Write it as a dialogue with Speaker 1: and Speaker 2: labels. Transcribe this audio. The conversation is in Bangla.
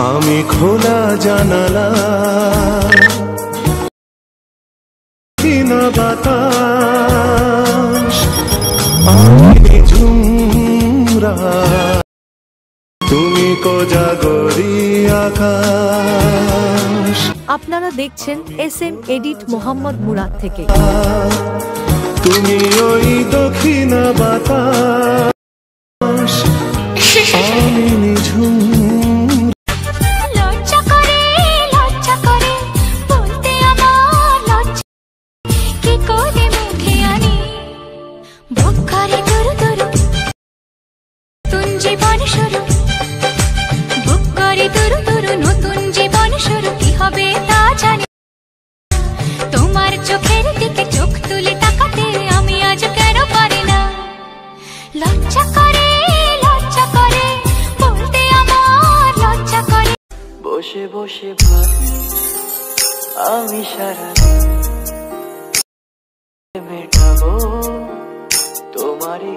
Speaker 1: আমি খোলা জানালা কিনা বাতাস, আমি ঝুমরা তুমি কোজাগরি আকাশ।
Speaker 2: আপনারা দেখছেন SM এডিট মোহাম্মদ মুরাদ থেকে।
Speaker 1: তুমি ওই দক্ষিণা বাতাস, আমি নিঝুম।
Speaker 3: লজ্জা করে বলতে আমার লজ্জা, কি করে মুখে আনি বুক করে দুরু দুরু নতুন জীবন শুরু, বুক করে দুরু দুরু নতুন জীবন শুরু। কি হবে তা জানি, তোমার চোখের দিকে চোখ তুলে তাকাতে আমি আজ কেন পারি না। লজ্জা করে বলতে আমার লজ্জা করে।
Speaker 4: বসে বসে ভাবি আমি সারা মেটাবো তোমারই